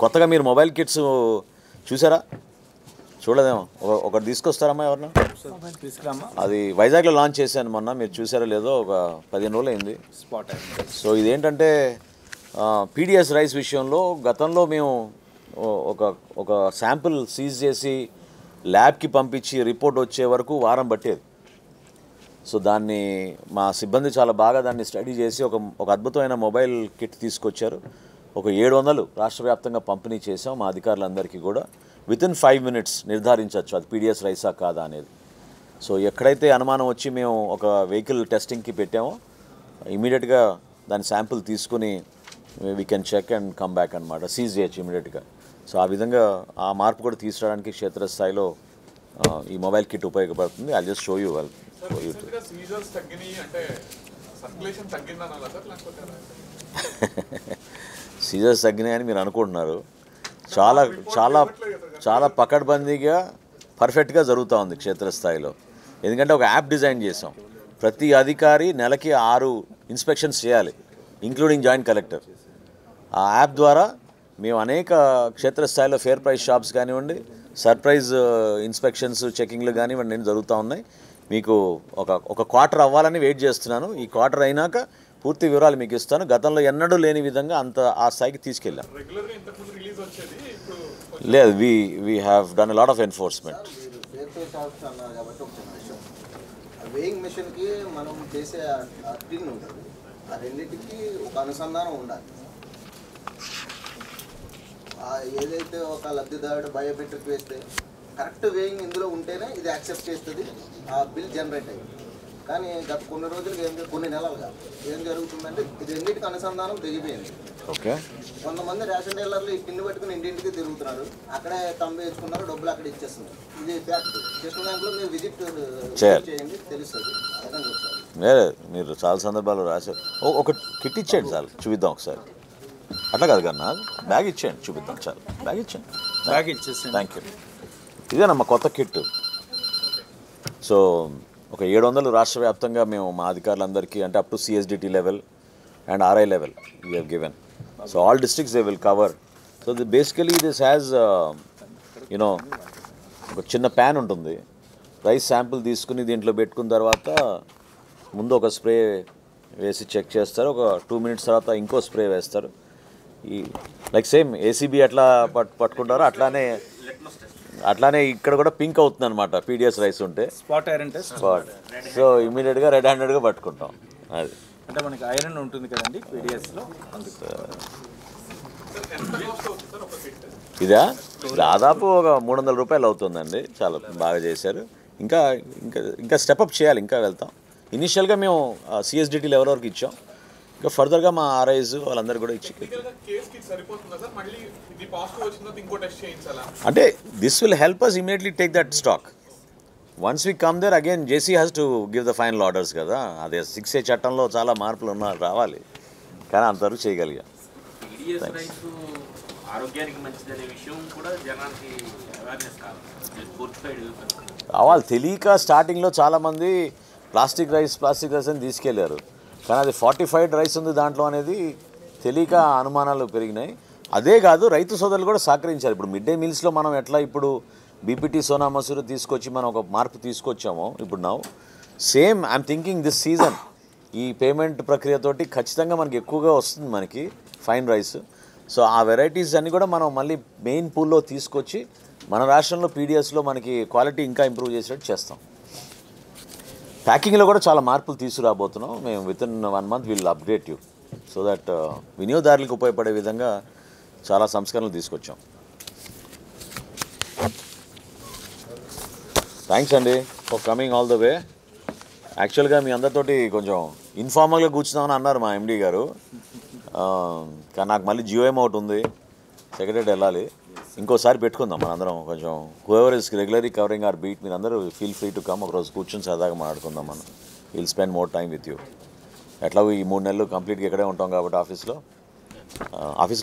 కొత్తగా మీరు mobile kits చూసారా? చూడలేదేమో. ఒకటి తీసుకొస్తారమ్మా ఎవరన్నా? అది వైజాగ్లో లాంచ్ చేశాను మొన్న, మీరు చూసారో లేదో, ఒక 15 రోజులు అయింది. సో ఇదేంటంటే పీడిఎస్ రైస్ విషయంలో గతంలో మేము ఒక శాంపుల్ సీజ్ చేసి ల్యాబ్కి పంపించి రిపోర్ట్ వచ్చే వరకు వారం పట్టేది. సో దాన్ని మా సిబ్బంది చాలా బాగా దాన్ని స్టడీ చేసి ఒక అద్భుతమైన మొబైల్ కిట్ తీసుకొచ్చారు. ఒక 700 రాష్ట్ర వ్యాప్తంగా పంపిణీ చేసాం మా అధికారులందరికీ కూడా. వితిన్ 5 minutes నిర్ధారించవచ్చు అది పీడిఎస్ రైసా కాదా అనేది. సో ఎక్కడైతే అనుమానం వచ్చి మేము ఒక వెహికల్ టెస్టింగ్కి పెట్టామో ఇమీడియట్గా దాని శాంపుల్ తీసుకుని we can check and come back అనమాట, సీజ్ చేయొచ్చు ఇమీడియట్గా. సో ఆ విధంగా ఆ మార్పు కూడా తీసుకురావడానికి క్షేత్రస్థాయిలో ఈ మొబైల్ కిట్ ఉపయోగపడుతుంది. I just show you well. Seizures తగ్గినాయని మీరు అనుకుంటున్నారు. చాలా చాలా చాలా పకడ్బందీగా పర్ఫెక్ట్గా జరుగుతూ ఉంది క్షేత్రస్థాయిలో. ఎందుకంటే ఒక యాప్ డిజైన్ చేసాం. ప్రతి అధికారి నెలకి 6 ఇన్స్పెక్షన్స్ చేయాలి, ఇంక్లూడింగ్ జాయింట్ కలెక్టర్. ఆ యాప్ ద్వారా మేము అనేక క్షేత్రస్థాయిలో ఫేర్ ప్రైస్ షాప్స్ కానివ్వండి, సర్ప్రైజ్ ఇన్స్పెక్షన్స్ చెకింగ్లు కానివ్వండి జరుగుతూ ఉన్నాయి. మీకు ఒక క్వార్టర్ అవ్వాలని వెయిట్ చేస్తున్నాను. ఈ క్వార్టర్ అయినాక పూర్తి వివరాలు మీకు ఇస్తాను. గతంలో ఎన్నడూ లేని విధంగా ఆ స్థాయికి తీసుకెళ్ళాం. లేదు, we have done a lot of enforcement. Weighing మెషిన్కి మనం చేసే పిన్ ఉంటుంది, ఆ రెండింటికి ఒక అనుసంధానం ఉండాలి. ఏదైతే ఒక లబ్ధిదారుడు బయోమెట్రిక్ వేస్తే కరెక్ట్ వేయింగ్ ఇందులో ఉంటేనే ఇది యాక్సెప్ట్ చేస్తుంది, ఆ బిల్ జనరేట్ అయ్యింది. కానీ గత కొన్ని రోజులుగా కొన్ని నెలలుగా ఏం జరుగుతుందంటే ఇది రెండింటికి అనుసంధానం తెగిపోయింది. ఓకే, కొంతమంది రేషన్ డీలర్లు ఈ పిన్ పట్టుకుని ఇంటింటికి తిరుగుతున్నారు, అక్కడే తమ్మి వేసుకున్నారు, డబ్బులు అక్కడ ఇచ్చేస్తున్నారు. ఇది ఫ్యాక్ట్. స్టేషన్ బ్యాంక్లో మీరు విజిట్ చేయండి, తెలుస్తుంది. మీరు చాలా సందర్భాలు రాశారు. ఒక కిట్ ఇచ్చేయండి చాలు, చూపిద్దాం ఒకసారి. అట్లా కాదు కన్నా, బ్యాగ్ ఇచ్చేయండి, చూపిద్దాం చాలు. బ్యాగ్ ఇచ్చేయండి, బ్యాగ్ ఇచ్చేసి. Thank you. ఇదేనమ్మా కొత్త కిట్. సో ఒక 700 రాష్ట్ర వ్యాప్తంగా మేము మా అధికారులందరికీ, అంటే up to CSDT level and RI level we have given. So all districts they will cover. So basically this has you know ఒక చిన్న ప్యాన్ ఉంటుంది. రైస్ శాంపుల్ తీసుకుని దీంట్లో పెట్టుకున్న తర్వాత ముందు ఒక స్ప్రే వేసి చెక్ చేస్తారు. ఒక 2 minutes తర్వాత ఇంకో స్ప్రే వేస్తారు. ఈ లైక్ సేమ్ ACB ఎట్లా పట్టుకుంటారో అట్లానే ఇక్కడ కూడా పింక్ అవుతుంది అనమాట పీడిఎస్ రైస్ ఉంటే. Spot iron test. సో ఇమీడియట్గా రెడ్ హ్యాండెడ్గా పట్టుకుంటాం. అది అంటే మనకి ఐరన్ ఉంటుంది కదండి పీడిఎస్లో. ఇదా దాదాపు ఒక 300 రూపాయలు అవుతుందండి. చాలా బాగా చేశారు. ఇంకా ఇంకా ఇంకా స్టెప్అప్ చేయాలి, ఇంకా వెళ్తాం. ఇనిషియల్గా మేము CSDT లెవెల్ వరకు ఇచ్చాం. ఇంకా ఫర్దర్గా మా RIs వాళ్ళందరూ కూడా ఇచ్చి, అంటే this will help us immediately take that stock. Once we come there again JC has to give the final orders కదా. అదే 6A చట్టంలో చాలా మార్పులు రావాలి, కానీ అంతవరకు చేయగలిగా. రావాలి. తెలియక స్టార్టింగ్లో చాలామంది ప్లాస్టిక్ రైస్ అని తీసుకెళ్లారు, కానీ అది ఫార్టిఫైడ్ రైస్ ఉంది దాంట్లో అనేది తెలియక అనుమానాలు పెరిగినాయి. అదే కాదు, రైతు సోదరులు కూడా సహకరించారు. ఇప్పుడు మిడ్ డే మీల్స్లో మనం ఎట్లా ఇప్పుడు BPT సోనా మసూరి తీసుకొచ్చి మనం ఒక మార్పు తీసుకొచ్చామో, ఇప్పుడు now same I'm thinking this season ఈ పేమెంట్ ప్రక్రియతోటి ఖచ్చితంగా మనకి ఎక్కువగా వస్తుంది మనకి ఫైన్ రైస్. సో ఆ వెరైటీస్ అన్నీ కూడా మనం మళ్ళీ మెయిన్ పూల్లో తీసుకొచ్చి మన రాష్ట్రంలో పీడిఎస్లో మనకి క్వాలిటీ ఇంకా ఇంప్రూవ్ చేసేటట్టు చేస్తాం. ప్యాకింగ్లో కూడా చాలా మార్పులు తీసుకురాబోతున్నాం మేము. Within 1 month will update you, so that వినియోగదారులకు ఉపయోగపడే విధంగా చాలా సంస్కరణలు తీసుకొచ్చాం. థ్యాంక్స్ అండి for coming all the way. యాక్చువల్గా మీ అందరితోటి కొంచెం ఇన్ఫార్మల్గా కూర్చున్నామని అన్నారు మా MD గారు, కానీ నాకు మళ్ళీ GOM ఒకటి ఉంది, సెక్రటరీ వెళ్ళాలి. ఇంకోసారి పెట్టుకుందాం మనందరం కొంచెం. Whoever is regularly covering our beat, మీరు అందరూ ఫీల్ ఫ్రీ టు కమ్. ఒకరోజు కూర్చొని సరదాగా మాట్లాడుకుందాం మనం. Will spend more time with you. ఎట్లా ఈ 3 నెలలు కంప్లీట్గా ఇక్కడే ఉంటాం కాబట్టి ఆఫీస్లో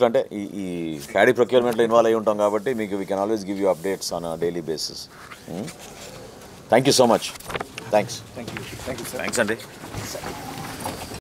అంటే ఈ ప్యాడీ ప్రొక్యూర్మెంట్లో ఇన్వాల్వ్ అయ్యి ఉంటాం కాబట్టి మీకు we can always give you updates on daily basis. Thank you so much. Thanks అండి.